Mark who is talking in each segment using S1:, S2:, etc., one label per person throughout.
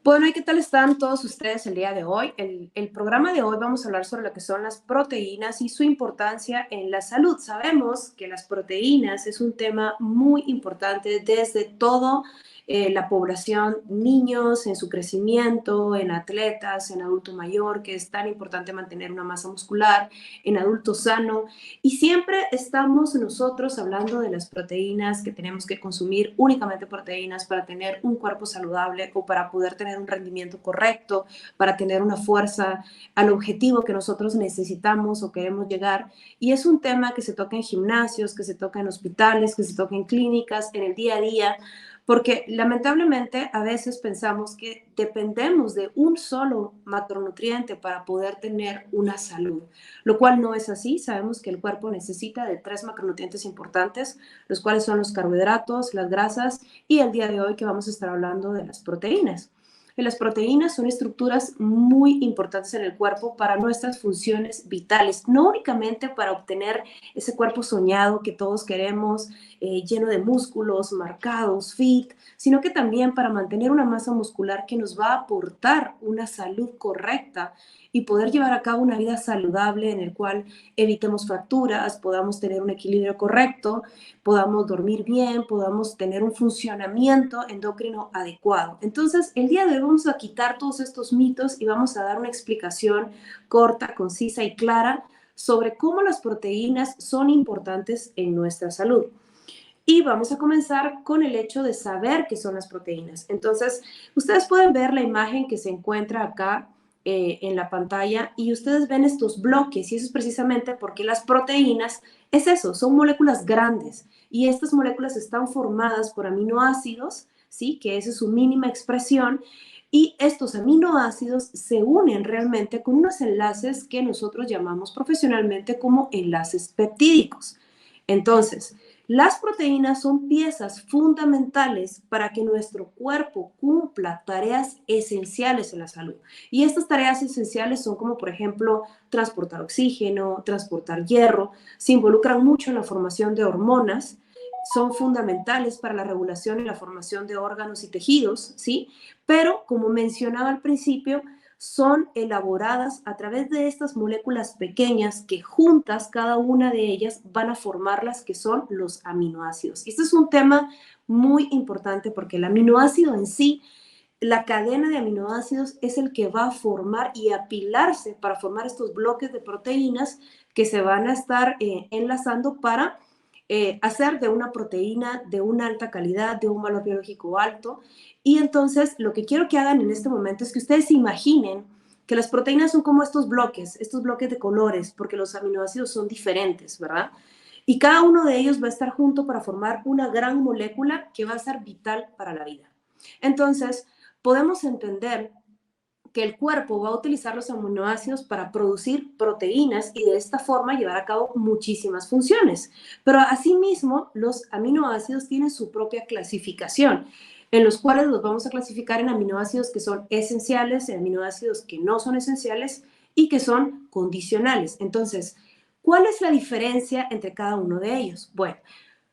S1: Bueno, ¿y qué tal están todos ustedes el día de hoy? El programa de hoy vamos a hablar sobre lo que son las proteínas y su importancia en la salud. Sabemos que las proteínas es un tema muy importante desde todo la población, niños en su crecimiento, en atletas, en adulto mayor, que es tan importante mantener una masa muscular, en adulto sano. Y siempre estamos nosotros hablando de las proteínas, que tenemos que consumir únicamente proteínas para tener un cuerpo saludable o para poder tener un rendimiento correcto, para tener una fuerza al objetivo que nosotros necesitamos o queremos llegar. Y es un tema que se toca en gimnasios, que se toca en hospitales, que se toca en clínicas, en el día a día, porque lamentablemente a veces pensamos que dependemos de un solo macronutriente para poder tener una salud, lo cual no es así. Sabemos que el cuerpo necesita de 3 macronutrientes importantes, los cuales son los carbohidratos, las grasas y el día de hoy que vamos a estar hablando de las proteínas. Y las proteínas son estructuras muy importantes en el cuerpo para nuestras funciones vitales, no únicamente para obtener ese cuerpo soñado que todos queremos, lleno de músculos, marcados, fit, sino que también para mantener una masa muscular que nos va a aportar una salud correcta y poder llevar a cabo una vida saludable en el cual evitemos fracturas, podamos tener un equilibrio correcto, podamos dormir bien, podamos tener un funcionamiento endocrino adecuado. Entonces, el día de hoy vamos a quitar todos estos mitos y vamos a dar una explicación corta, concisa y clara sobre cómo las proteínas son importantes en nuestra salud. Y vamos a comenzar con el hecho de saber qué son las proteínas. Entonces, ustedes pueden ver la imagen que se encuentra acá en la pantalla y ustedes ven estos bloques y eso es precisamente porque las proteínas es eso, son moléculas grandes y estas moléculas están formadas por aminoácidos, ¿sí? Que esa es su mínima expresión y estos aminoácidos se unen realmente con unos enlaces que nosotros llamamos profesionalmente como enlaces peptídicos. Entonces, las proteínas son piezas fundamentales para que nuestro cuerpo cumpla tareas esenciales en la salud. Y estas tareas esenciales son como, por ejemplo, transportar oxígeno, transportar hierro, se involucran mucho en la formación de hormonas, son fundamentales para la regulación y la formación de órganos y tejidos, ¿sí? Pero, como mencionaba al principio, son elaboradas a través de estas moléculas pequeñas que juntas, cada una de ellas, van a formar las que son los aminoácidos. Este es un tema muy importante porque el aminoácido en sí, la cadena de aminoácidos es el que va a formar y apilarse para formar estos bloques de proteínas que se van a estar enlazando para hacer de una proteína de una alta calidad, de un valor biológico alto. Y entonces lo que quiero que hagan en este momento es que ustedes se imaginen que las proteínas son como estos bloques de colores, porque los aminoácidos son diferentes, ¿verdad? Y cada uno de ellos va a estar junto para formar una gran molécula que va a ser vital para la vida. Entonces, podemos entender que el cuerpo va a utilizar los aminoácidos para producir proteínas y de esta forma llevar a cabo muchísimas funciones. Pero asimismo, los aminoácidos tienen su propia clasificación, en los cuales los vamos a clasificar en aminoácidos que son esenciales, en aminoácidos que no son esenciales y que son condicionales. Entonces, ¿cuál es la diferencia entre cada uno de ellos? Bueno,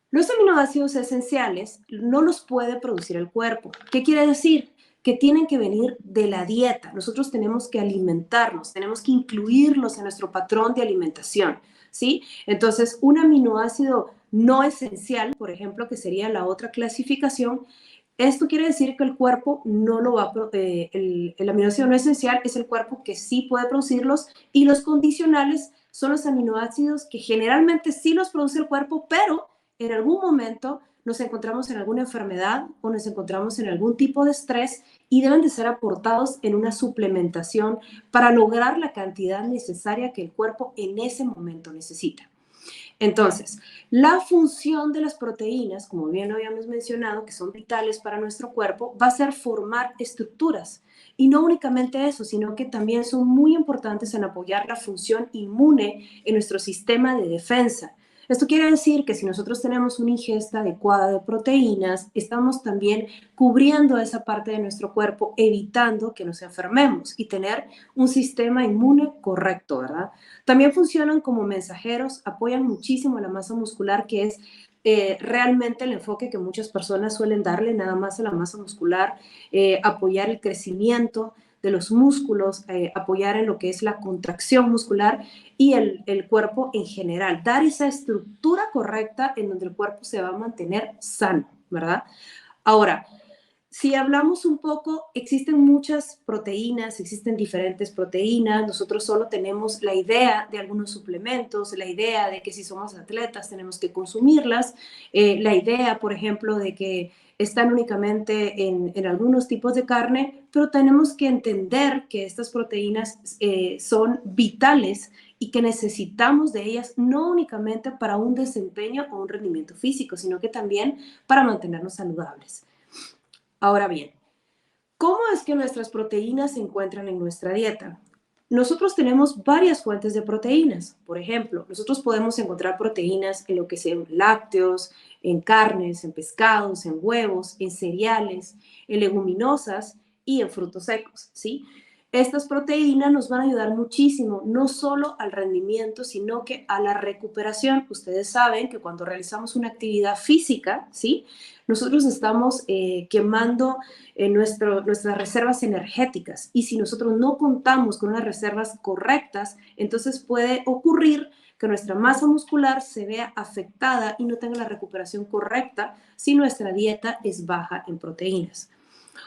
S1: los aminoácidos esenciales no los puede producir el cuerpo. ¿Qué quiere decir? Que tienen que venir de la dieta. Nosotros tenemos que alimentarnos, tenemos que incluirlos en nuestro patrón de alimentación, ¿sí? Entonces, un aminoácido no esencial, por ejemplo, que sería la otra clasificación, esto quiere decir que el cuerpo no lo va a, el aminoácido no esencial es el cuerpo que sí puede producirlos y los condicionales son los aminoácidos que generalmente sí los produce el cuerpo, pero en algún momento nos encontramos en alguna enfermedad o nos encontramos en algún tipo de estrés y deben de ser aportados en una suplementación para lograr la cantidad necesaria que el cuerpo en ese momento necesita. Entonces, la función de las proteínas, como bien lo habíamos mencionado, que son vitales para nuestro cuerpo, va a ser formar estructuras. Y no únicamente eso, sino que también son muy importantes en apoyar la función inmune en nuestro sistema de defensa. Esto quiere decir que si nosotros tenemos una ingesta adecuada de proteínas, estamos también cubriendo esa parte de nuestro cuerpo, evitando que nos enfermemos y tener un sistema inmune correcto, ¿verdad? También funcionan como mensajeros, apoyan muchísimo la masa muscular, que es realmente el enfoque que muchas personas suelen darle nada más a la masa muscular, apoyar el crecimiento de los músculos, apoyar en lo que es la contracción muscular y el cuerpo en general, dar esa estructura correcta en donde el cuerpo se va a mantener sano, ¿verdad? Ahora, si hablamos un poco, existen muchas proteínas, existen diferentes proteínas, nosotros solo tenemos la idea de algunos suplementos, la idea de que si somos atletas tenemos que consumirlas, la idea, por ejemplo, de que están únicamente en algunos tipos de carne, pero tenemos que entender que estas proteínas son vitales y que necesitamos de ellas no únicamente para un desempeño o un rendimiento físico, sino que también para mantenernos saludables. Ahora bien, ¿cómo es que nuestras proteínas se encuentran en nuestra dieta? Nosotros tenemos varias fuentes de proteínas. Por ejemplo, nosotros podemos encontrar proteínas en lo que sean lácteos, en carnes, en pescados, en huevos, en cereales, en leguminosas y en frutos secos, ¿sí? Estas proteínas nos van a ayudar muchísimo, no solo al rendimiento, sino que a la recuperación. Ustedes saben que cuando realizamos una actividad física, ¿sí? Nosotros estamos quemando nuestras reservas energéticas y si nosotros no contamos con unas reservas correctas, entonces puede ocurrir que nuestra masa muscular se vea afectada y no tenga la recuperación correcta si nuestra dieta es baja en proteínas.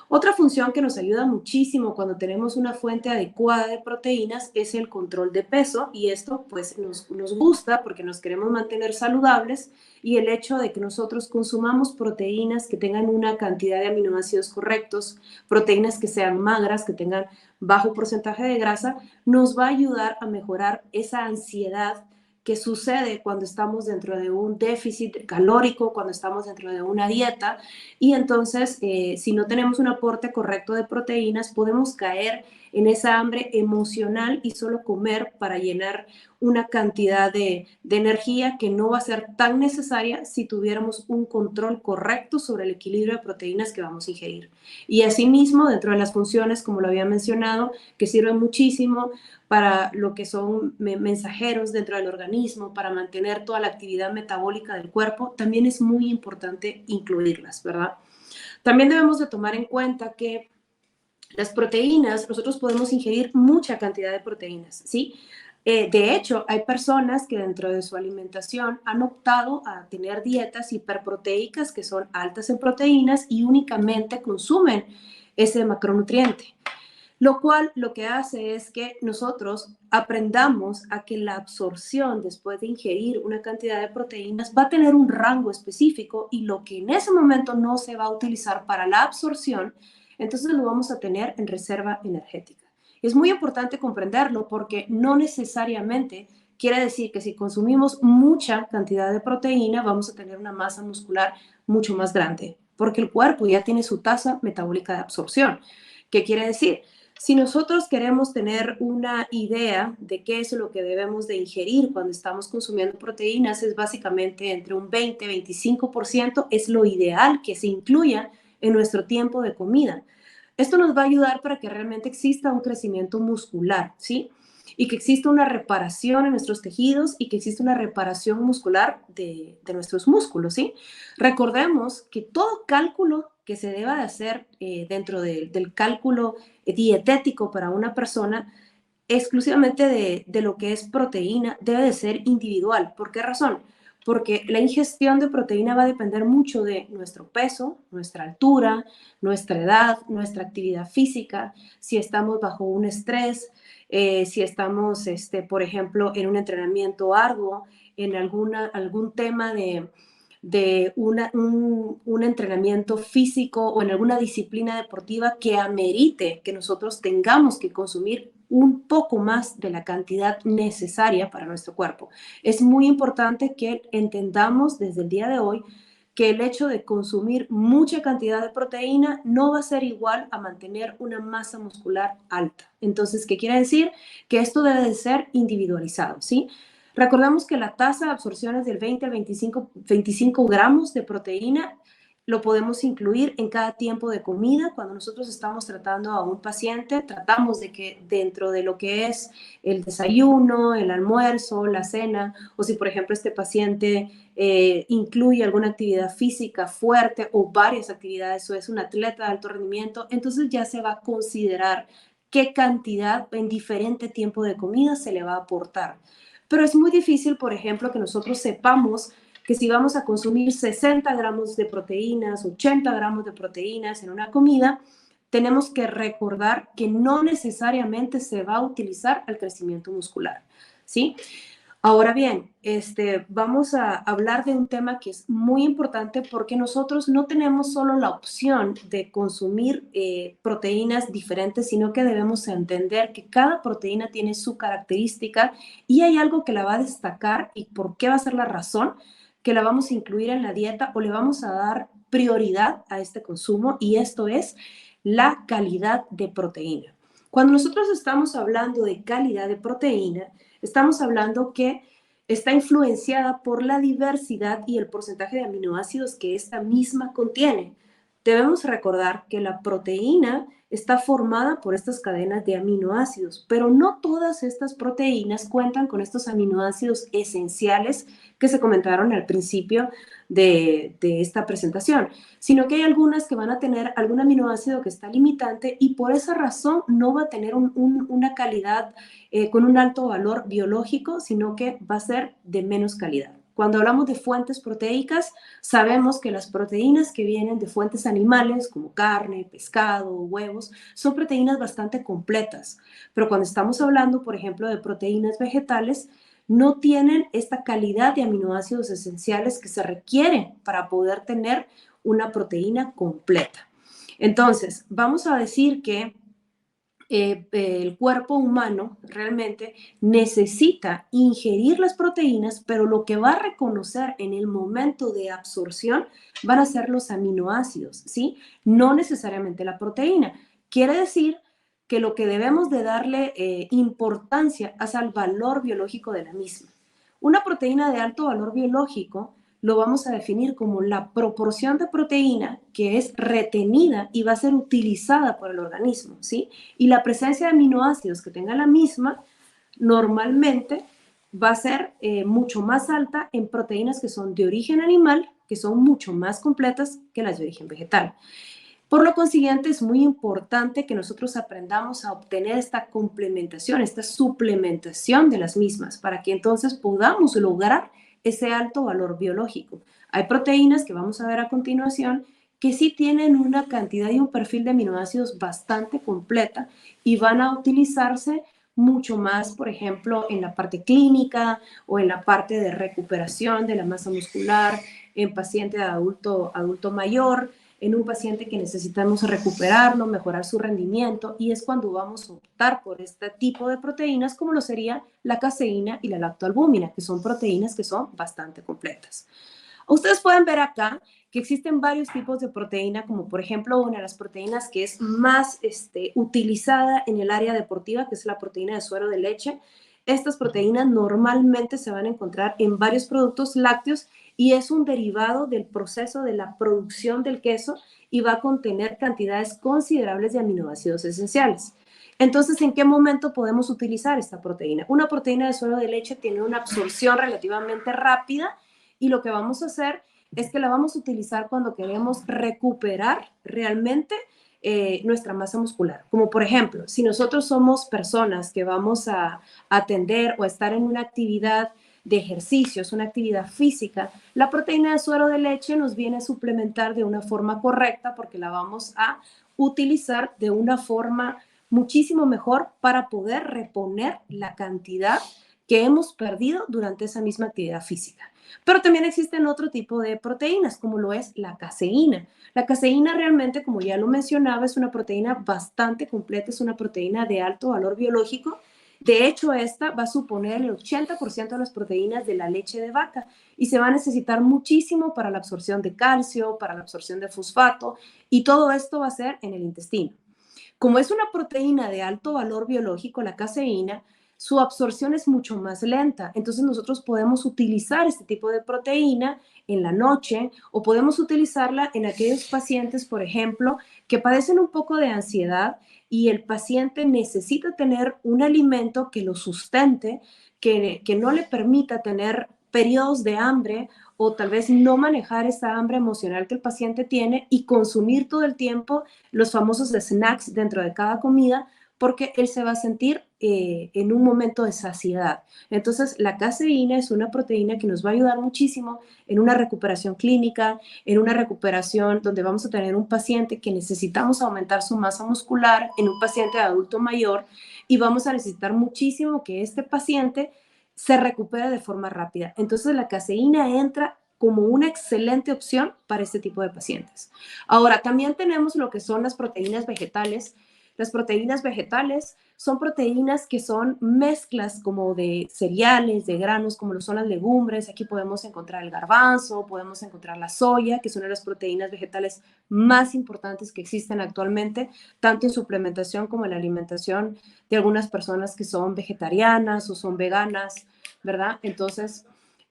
S1: Otra función que nos ayuda muchísimo cuando tenemos una fuente adecuada de proteínas es el control de peso y esto pues nos gusta porque nos queremos mantener saludables y el hecho de que nosotros consumamos proteínas que tengan una cantidad de aminoácidos correctos, proteínas que sean magras, que tengan bajo porcentaje de grasa, nos va a ayudar a mejorar esa ansiedad que sucede cuando estamos dentro de un déficit calórico, cuando estamos dentro de una dieta y entonces si no tenemos un aporte correcto de proteínas podemos caer en esa hambre emocional y solo comer para llenar una cantidad de energía que no va a ser tan necesaria si tuviéramos un control correcto sobre el equilibrio de proteínas que vamos a ingerir. Y asimismo, dentro de las funciones, como lo había mencionado, que sirven muchísimo para lo que son mensajeros dentro del organismo, para mantener toda la actividad metabólica del cuerpo, también es muy importante incluirlas, ¿verdad? También debemos de tomar en cuenta que las proteínas, nosotros podemos ingerir mucha cantidad de proteínas, ¿sí? De hecho, hay personas que dentro de su alimentación han optado a tener dietas hiperproteicas que son altas en proteínas y únicamente consumen ese macronutriente. Lo cual lo que hace es que nosotros aprendamos a que la absorción después de ingerir una cantidad de proteínas va a tener un rango específico y lo que en ese momento no se va a utilizar para la absorción, entonces lo vamos a tener en reserva energética. Es muy importante comprenderlo porque no necesariamente quiere decir que si consumimos mucha cantidad de proteína vamos a tener una masa muscular mucho más grande, porque el cuerpo ya tiene su tasa metabólica de absorción. ¿Qué quiere decir? Si nosotros queremos tener una idea de qué es lo que debemos de ingerir cuando estamos consumiendo proteínas, es básicamente entre un 20-25%, es lo ideal que se incluya en nuestro tiempo de comida. Esto nos va a ayudar para que realmente exista un crecimiento muscular, ¿sí? Y que exista una reparación en nuestros tejidos y que exista una reparación muscular de nuestros músculos, ¿sí? Recordemos que todo cálculo que se deba de hacer dentro del cálculo dietético para una persona, exclusivamente de lo que es proteína, debe de ser individual. ¿Por qué razón? Porque la ingestión de proteína va a depender mucho de nuestro peso, nuestra altura, nuestra edad, nuestra actividad física, si estamos bajo un estrés, si estamos, por ejemplo, en un entrenamiento arduo, en algún tema un entrenamiento físico o en alguna disciplina deportiva que amerite que nosotros tengamos que consumir un poco más de la cantidad necesaria para nuestro cuerpo. Es muy importante que entendamos desde el día de hoy que el hecho de consumir mucha cantidad de proteína no va a ser igual a mantener una masa muscular alta. Entonces, ¿qué quiere decir? Que esto debe de ser individualizado, ¿sí? Recordamos que la tasa de absorción es del 20 al 25 gramos de proteína lo podemos incluir en cada tiempo de comida. Cuando nosotros estamos tratando a un paciente, tratamos de que dentro de lo que es el desayuno, el almuerzo, la cena, o si por ejemplo este paciente incluye alguna actividad física fuerte o varias actividades o es un atleta de alto rendimiento, entonces ya se va a considerar qué cantidad en diferente tiempo de comida se le va a aportar. Pero es muy difícil, por ejemplo, que nosotros sepamos que si vamos a consumir 60 gramos de proteínas, 80 gramos de proteínas en una comida, tenemos que recordar que no necesariamente se va a utilizar al crecimiento muscular, ¿sí? Ahora bien, vamos a hablar de un tema que es muy importante porque nosotros no tenemos solo la opción de consumir proteínas diferentes, sino que debemos entender que cada proteína tiene su característica y hay algo que la va a destacar y por qué va a ser la razón que la vamos a incluir en la dieta o le vamos a dar prioridad a este consumo y esto es la calidad de proteína. Cuando nosotros estamos hablando de calidad de proteína, estamos hablando que está influenciada por la diversidad y el porcentaje de aminoácidos que esta misma contiene. Debemos recordar que la proteína está formada por estas cadenas de aminoácidos, pero no todas estas proteínas cuentan con estos aminoácidos esenciales que se comentaron al principio de esta presentación, sino que hay algunas que van a tener algún aminoácido que está limitante y por esa razón no va a tener una calidad con un alto valor biológico, sino que va a ser de menos calidad. Cuando hablamos de fuentes proteicas, sabemos que las proteínas que vienen de fuentes animales, como carne, pescado, huevos, son proteínas bastante completas. Pero cuando estamos hablando, por ejemplo, de proteínas vegetales, no tienen esta calidad de aminoácidos esenciales que se requieren para poder tener una proteína completa. Entonces, vamos a decir que el cuerpo humano realmente necesita ingerir las proteínas, pero lo que va a reconocer en el momento de absorción van a ser los aminoácidos, ¿sí? No necesariamente la proteína. Quiere decir que lo que debemos de darle importancia es al valor biológico de la misma. Una proteína de alto valor biológico lo vamos a definir como la proporción de proteína que es retenida y va a ser utilizada por el organismo, ¿sí? Y la presencia de aminoácidos que tenga la misma normalmente va a ser mucho más alta en proteínas que son de origen animal, que son mucho más completas que las de origen vegetal. Por lo consiguiente, es muy importante que nosotros aprendamos a obtener esta complementación, esta suplementación de las mismas, para que entonces podamos lograr ese alto valor biológico. Hay proteínas que vamos a ver a continuación que sí tienen una cantidad y un perfil de aminoácidos bastante completa y van a utilizarse mucho más, por ejemplo, en la parte clínica o en la parte de recuperación de la masa muscular en paciente adulto mayor, en un paciente que necesitamos recuperarlo, mejorar su rendimiento, y es cuando vamos a optar por este tipo de proteínas, como lo sería la caseína y la lactoalbúmina, que son proteínas que son bastante completas. Ustedes pueden ver acá que existen varios tipos de proteína, como por ejemplo una de las proteínas que es más utilizada en el área deportiva, que es la proteína de suero de leche. Estas proteínas normalmente se van a encontrar en varios productos lácteos y es un derivado del proceso de la producción del queso y va a contener cantidades considerables de aminoácidos esenciales. Entonces, ¿en qué momento podemos utilizar esta proteína? Una proteína de suero de leche tiene una absorción relativamente rápida y lo que vamos a hacer es que la vamos a utilizar cuando queremos recuperar realmente nuestra masa muscular. Como por ejemplo, si nosotros somos personas que vamos a atender o a estar en una actividad de ejercicios, una actividad física, la proteína de suero de leche nos viene a suplementar de una forma correcta porque la vamos a utilizar de una forma muchísimo mejor para poder reponer la cantidad que hemos perdido durante esa misma actividad física. Pero también existen otro tipo de proteínas, como lo es la caseína. La caseína realmente, como ya lo mencionaba, es una proteína bastante completa, es una proteína de alto valor biológico. De hecho, esta va a suponer el 80% de las proteínas de la leche de vaca y se va a necesitar muchísimo para la absorción de calcio, para la absorción de fosfato y todo esto va a ser en el intestino. Como es una proteína de alto valor biológico, la caseína, su absorción es mucho más lenta. Entonces nosotros podemos utilizar este tipo de proteína en la noche o podemos utilizarla en aquellos pacientes, por ejemplo, que padecen un poco de ansiedad y el paciente necesita tener un alimento que lo sustente, que no le permita tener periodos de hambre o tal vez no manejar esa hambre emocional que el paciente tiene y consumir todo el tiempo los famosos snacks dentro de cada comida, porque él se va a sentir en un momento de saciedad. Entonces, la caseína es una proteína que nos va a ayudar muchísimo en una recuperación clínica, en una recuperación donde vamos a tener un paciente que necesitamos aumentar su masa muscular, en un paciente de adulto mayor, y vamos a necesitar muchísimo que este paciente se recupere de forma rápida. Entonces, la caseína entra como una excelente opción para este tipo de pacientes. Ahora, también tenemos lo que son las proteínas vegetales. Las proteínas vegetales son proteínas que son mezclas como de cereales, de granos, como lo son las legumbres. Aquí podemos encontrar el garbanzo, podemos encontrar la soya, que son una de las proteínas vegetales más importantes que existen actualmente, tanto en suplementación como en la alimentación de algunas personas que son vegetarianas o son veganas, ¿verdad? Entonces,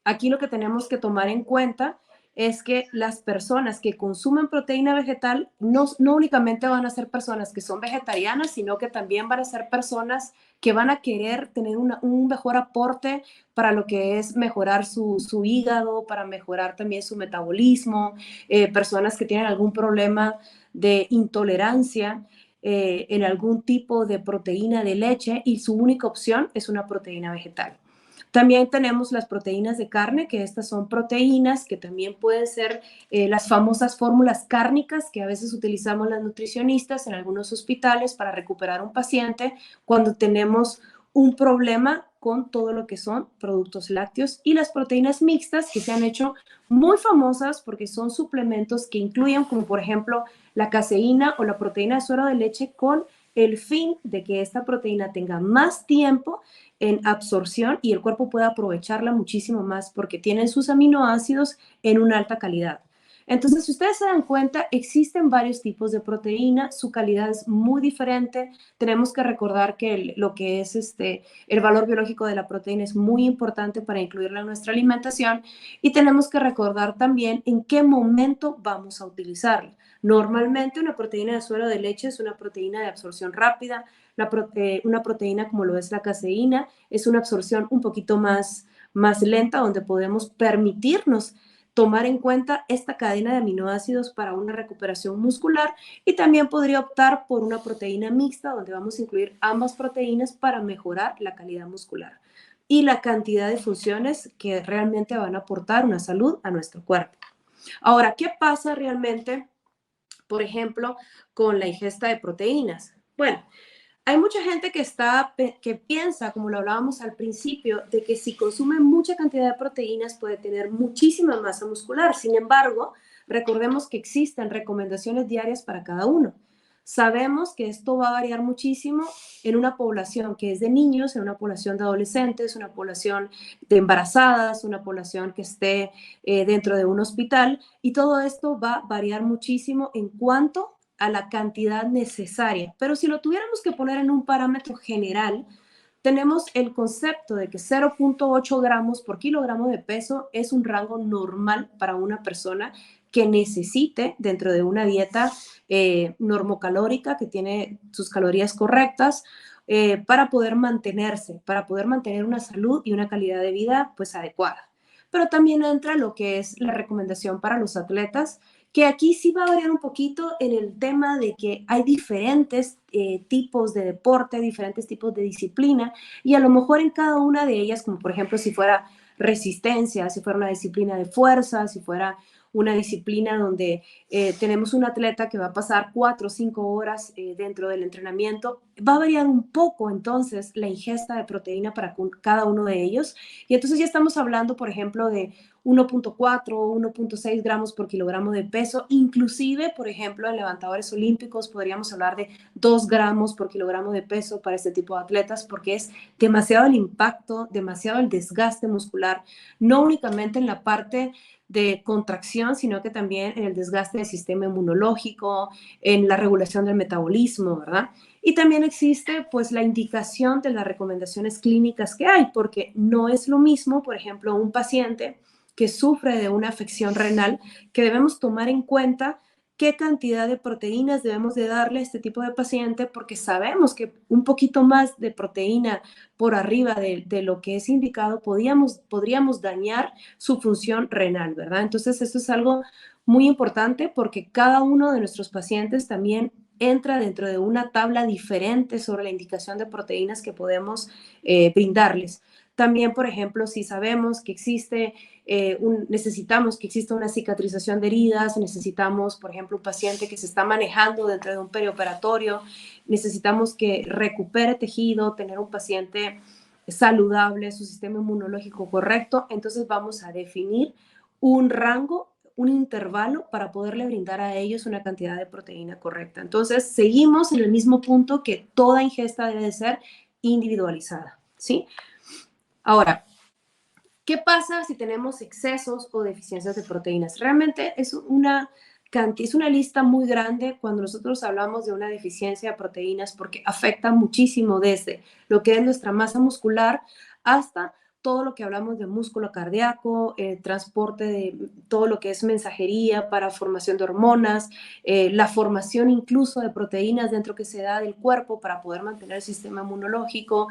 S1: aquí lo que tenemos que tomar en cuenta es que las personas que consumen proteína vegetal no únicamente van a ser personas que son vegetarianas, sino que también van a ser personas que van a querer tener un mejor aporte para lo que es mejorar su hígado, para mejorar también su metabolismo, personas que tienen algún problema de intolerancia en algún tipo de proteína de leche y su única opción es una proteína vegetal. También tenemos las proteínas de carne, que estas son proteínas que también pueden ser las famosas fórmulas cárnicas que a veces utilizamos las nutricionistas en algunos hospitales para recuperar a un paciente cuando tenemos un problema con todo lo que son productos lácteos, y las proteínas mixtas que se han hecho muy famosas porque son suplementos que incluyen, como por ejemplo la caseína o la proteína de suero de leche, con el fin de que esta proteína tenga más tiempo en absorción y el cuerpo puede aprovecharla muchísimo más porque tienen sus aminoácidos en una alta calidad. Entonces, si ustedes se dan cuenta, existen varios tipos de proteína, su calidad es muy diferente. Tenemos que recordar que lo que es el valor biológico de la proteína es muy importante para incluirla en nuestra alimentación, y tenemos que recordar también en qué momento vamos a utilizarla. Normalmente una proteína de suero de leche es una proteína de absorción rápida. Una proteína como lo es la caseína es una absorción un poquito más lenta, donde podemos permitirnos tomar en cuenta esta cadena de aminoácidos para una recuperación muscular, y también podría optar por una proteína mixta donde vamos a incluir ambas proteínas para mejorar la calidad muscular y la cantidad de funciones que realmente van a aportar una salud a nuestro cuerpo. Ahora, ¿qué pasa realmente, por ejemplo, con la ingesta de proteínas? Bueno, hay mucha gente que piensa, como lo hablábamos al principio, de que si consume mucha cantidad de proteínas puede tener muchísima masa muscular. Sin embargo, recordemos que existen recomendaciones diarias para cada uno. Sabemos que esto va a variar muchísimo en una población que es de niños, en una población de adolescentes, una población de embarazadas, una población que esté dentro de un hospital, y todo esto va a variar muchísimo en cuanto a la cantidad necesaria. Pero si lo tuviéramos que poner en un parámetro general, tenemos el concepto de que 0.8 gramos por kilogramo de peso es un rango normal para una persona que necesite, dentro de una dieta normocalórica que tiene sus calorías correctas, para poder mantenerse, para poder mantener una salud y una calidad de vida pues adecuada. Pero también entra lo que es la recomendación para los atletas, que aquí sí va a variar un poquito en el tema de que hay diferentes tipos de deporte, diferentes tipos de disciplina, y a lo mejor en cada una de ellas, como por ejemplo si fuera resistencia, si fuera una disciplina de fuerza, si fuera una disciplina donde tenemos un atleta que va a pasar 4 o 5 horas dentro del entrenamiento, va a variar un poco entonces la ingesta de proteína para cada uno de ellos. Y entonces ya estamos hablando, por ejemplo, de 1.4 o 1.6 gramos por kilogramo de peso. Inclusive, por ejemplo, en levantadores olímpicos podríamos hablar de 2 gramos por kilogramo de peso para este tipo de atletas, porque es demasiado el impacto, demasiado el desgaste muscular, no únicamente en la parte de contracción, sino que también en el desgaste del sistema inmunológico, en la regulación del metabolismo, ¿verdad? Y también existe pues la indicación de las recomendaciones clínicas que hay, porque no es lo mismo, por ejemplo, un paciente que sufre de una afección renal, que debemos tomar en cuenta qué cantidad de proteínas debemos de darle a este tipo de paciente, porque sabemos que un poquito más de proteína por arriba de lo que es indicado podríamos dañar su función renal, ¿verdad? Entonces, esto es algo muy importante porque cada uno de nuestros pacientes también entra dentro de una tabla diferente sobre la indicación de proteínas que podemos brindarles. También, por ejemplo, si sabemos que necesitamos que exista una cicatrización de heridas, necesitamos, por ejemplo, un paciente que se está manejando dentro de un perioperatorio, necesitamos que recupere tejido, tener un paciente saludable, su sistema inmunológico correcto, entonces vamos a definir un rango, un intervalo para poderle brindar a ellos una cantidad de proteína correcta. Entonces, seguimos en el mismo punto que toda ingesta debe de ser individualizada, ¿sí? Ahora, ¿qué pasa si tenemos excesos o deficiencias de proteínas? Realmente es una lista muy grande cuando nosotros hablamos de una deficiencia de proteínas porque afecta muchísimo desde lo que es nuestra masa muscular hasta todo lo que hablamos de músculo cardíaco, transporte de todo lo que es mensajería para formación de hormonas, la formación incluso de proteínas dentro que se da del cuerpo para poder mantener el sistema inmunológico,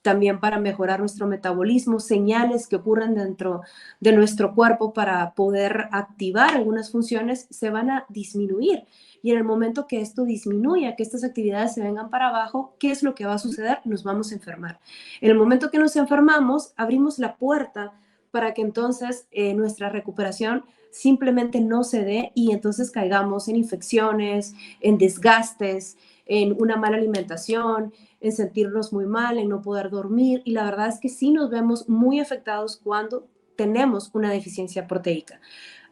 S1: también para mejorar nuestro metabolismo, señales que ocurren dentro de nuestro cuerpo para poder activar algunas funciones se van a disminuir. Y en el momento que esto disminuya, que estas actividades se vengan para abajo, ¿qué es lo que va a suceder? Nos vamos a enfermar. En el momento que nos enfermamos, abrimos la puerta para que entonces nuestra recuperación simplemente no se dé y entonces caigamos en infecciones, en desgastes, en una mala alimentación, en sentirnos muy mal, en no poder dormir. Y la verdad es que sí nos vemos muy afectados cuando tenemos una deficiencia proteica.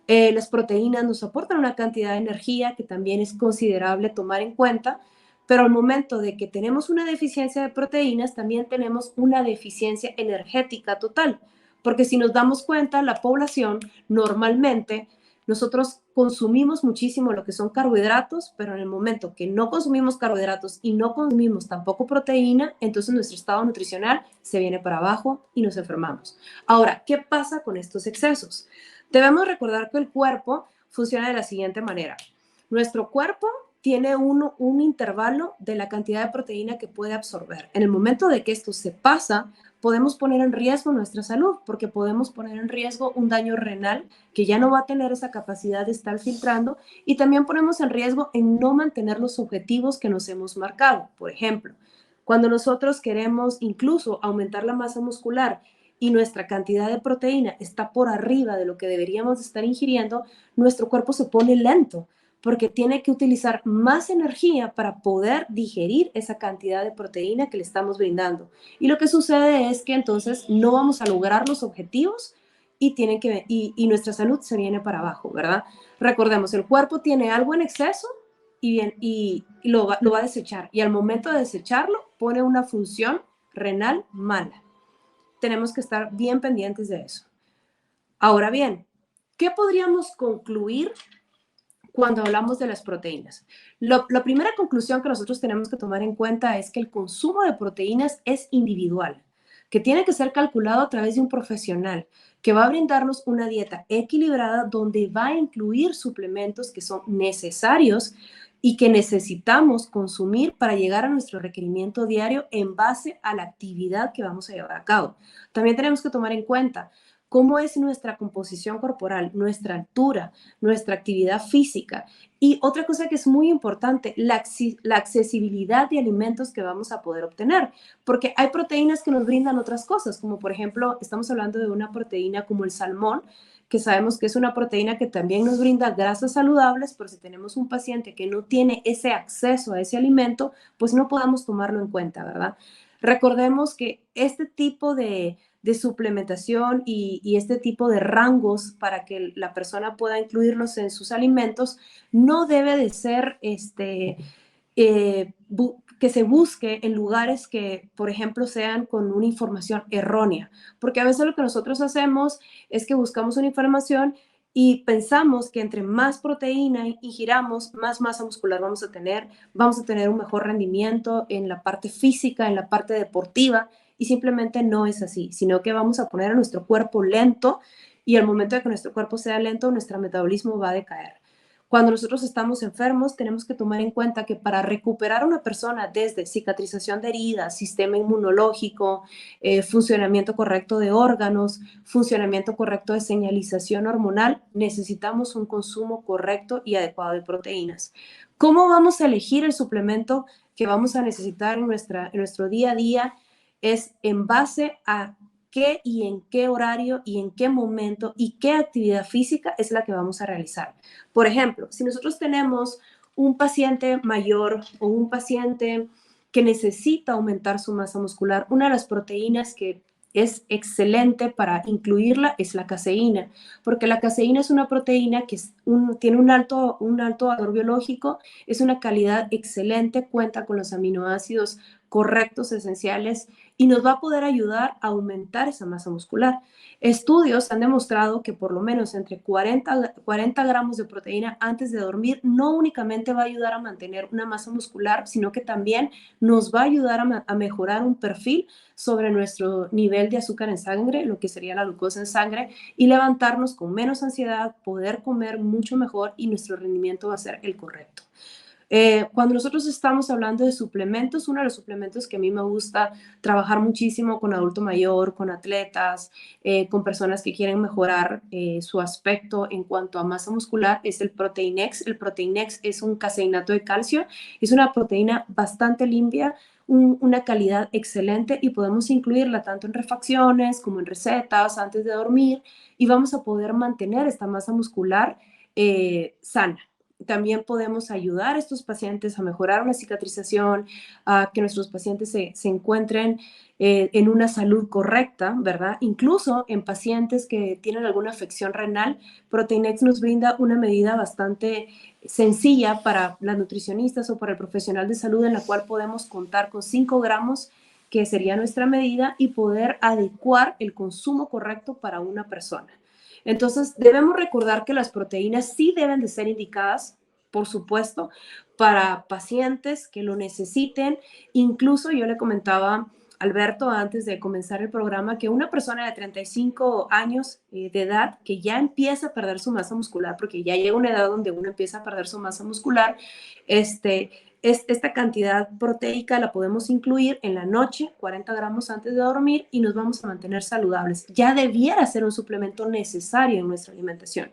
S1: Las proteínas nos aportan una cantidad de energía que también es considerable tomar en cuenta, pero al momento de que tenemos una deficiencia de proteínas, también tenemos una deficiencia energética total, porque si nos damos cuenta, la población normalmente, nosotros consumimos muchísimo lo que son carbohidratos, pero en el momento que no consumimos carbohidratos y no consumimos tampoco proteína, entonces nuestro estado nutricional se viene para abajo y nos enfermamos. Ahora, ¿qué pasa con estos excesos? Debemos recordar que el cuerpo funciona de la siguiente manera. Nuestro cuerpo tiene un intervalo de la cantidad de proteína que puede absorber. En el momento de que esto se pasa, podemos poner en riesgo nuestra salud, porque podemos poner en riesgo un daño renal que ya no va a tener esa capacidad de estar filtrando y también ponemos en riesgo en no mantener los objetivos que nos hemos marcado. Por ejemplo, cuando nosotros queremos incluso aumentar la masa muscular y nuestra cantidad de proteína está por arriba de lo que deberíamos estar ingiriendo, nuestro cuerpo se pone lento porque tiene que utilizar más energía para poder digerir esa cantidad de proteína que le estamos brindando. Y lo que sucede es que entonces no vamos a lograr los objetivos y nuestra salud se viene para abajo, ¿verdad? Recordemos, el cuerpo tiene algo en exceso y lo va a desechar. Y al momento de desecharlo, pone una función renal mala. Tenemos que estar bien pendientes de eso. Ahora bien, ¿qué podríamos concluir cuando hablamos de las proteínas? La primera conclusión que nosotros tenemos que tomar en cuenta es que el consumo de proteínas es individual, que tiene que ser calculado a través de un profesional que va a brindarnos una dieta equilibrada donde va a incluir suplementos que son necesarios y que necesitamos consumir para llegar a nuestro requerimiento diario en base a la actividad que vamos a llevar a cabo. También tenemos que tomar en cuenta cómo es nuestra composición corporal, nuestra altura, nuestra actividad física. Y otra cosa que es muy importante, la accesibilidad de alimentos que vamos a poder obtener, porque hay proteínas que nos brindan otras cosas, como por ejemplo, estamos hablando de una proteína como el salmón, que sabemos que es una proteína que también nos brinda grasas saludables, pero si tenemos un paciente que no tiene ese acceso a ese alimento, pues no podemos tomarlo en cuenta, ¿verdad? Recordemos que este tipo de de suplementación y este tipo de rangos para que la persona pueda incluirlos en sus alimentos, no debe de ser que se busque en lugares que, por ejemplo, sean con una información errónea, porque a veces lo que nosotros hacemos es que buscamos una información y pensamos que entre más proteína ingiramos, más masa muscular vamos a tener un mejor rendimiento en la parte física, en la parte deportiva, y simplemente no es así, sino que vamos a poner a nuestro cuerpo lento y al momento de que nuestro cuerpo sea lento, nuestro metabolismo va a decaer. Cuando nosotros estamos enfermos, tenemos que tomar en cuenta que para recuperar a una persona desde cicatrización de heridas, sistema inmunológico, funcionamiento correcto de órganos, funcionamiento correcto de señalización hormonal, necesitamos un consumo correcto y adecuado de proteínas. ¿Cómo vamos a elegir el suplemento que vamos a necesitar en nuestro día a día? Es en base a qué y en qué horario y en qué momento y qué actividad física es la que vamos a realizar. Por ejemplo, si nosotros tenemos un paciente mayor o un paciente que necesita aumentar su masa muscular, una de las proteínas que es excelente para incluirla es la caseína, porque la caseína es una proteína que tiene un alto valor biológico, es una calidad excelente, cuenta con los aminoácidos correctos, esenciales, y nos va a poder ayudar a aumentar esa masa muscular. Estudios han demostrado que por lo menos entre 40 gramos de proteína antes de dormir no únicamente va a ayudar a mantener una masa muscular, sino que también nos va a ayudar a mejorar un perfil sobre nuestro nivel de azúcar en sangre, lo que sería la glucosa en sangre, y levantarnos con menos ansiedad, poder comer mucho mejor y nuestro rendimiento va a ser el correcto. Cuando nosotros estamos hablando de suplementos, uno de los suplementos que a mí me gusta trabajar muchísimo con adulto mayor, con atletas, con personas que quieren mejorar su aspecto en cuanto a masa muscular, es el Proteinex. El Proteinex es un caseinato de calcio, es una proteína bastante limpia, una calidad excelente y podemos incluirla tanto en refacciones como en recetas antes de dormir y vamos a poder mantener esta masa muscular sana. También podemos ayudar a estos pacientes a mejorar una cicatrización, a que nuestros pacientes se encuentren en una salud correcta, ¿verdad? Incluso en pacientes que tienen alguna afección renal, Proteinex nos brinda una medida bastante sencilla para las nutricionistas o para el profesional de salud en la cual podemos contar con 5 gramos, que sería nuestra medida, y poder adecuar el consumo correcto para una persona. Entonces, debemos recordar que las proteínas sí deben de ser indicadas, por supuesto, para pacientes que lo necesiten. Incluso yo le comentaba a Alberto antes de comenzar el programa que una persona de 35 años de edad que ya empieza a perder su masa muscular, porque ya llega una edad donde uno empieza a perder su masa muscular, esta cantidad proteica la podemos incluir en la noche, 40 gramos antes de dormir, y nos vamos a mantener saludables. Ya debiera ser un suplemento necesario en nuestra alimentación,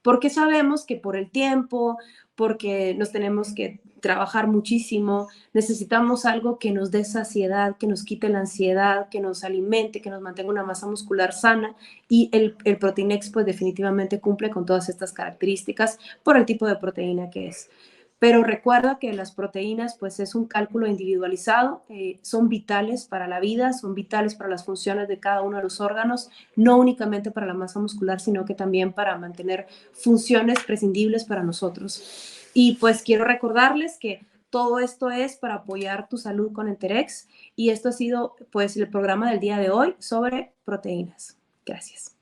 S1: porque sabemos que por el tiempo, porque nos tenemos que trabajar muchísimo, necesitamos algo que nos dé saciedad, que nos quite la ansiedad, que nos alimente, que nos mantenga una masa muscular sana, y el Proteinex pues definitivamente cumple con todas estas características por el tipo de proteína que es. Pero recuerda que las proteínas, pues es un cálculo individualizado, son vitales para la vida, son vitales para las funciones de cada uno de los órganos, no únicamente para la masa muscular, sino que también para mantener funciones prescindibles para nosotros. Y pues quiero recordarles que todo esto es para apoyar tu salud con Enterex, y esto ha sido pues el programa del día de hoy sobre proteínas. Gracias.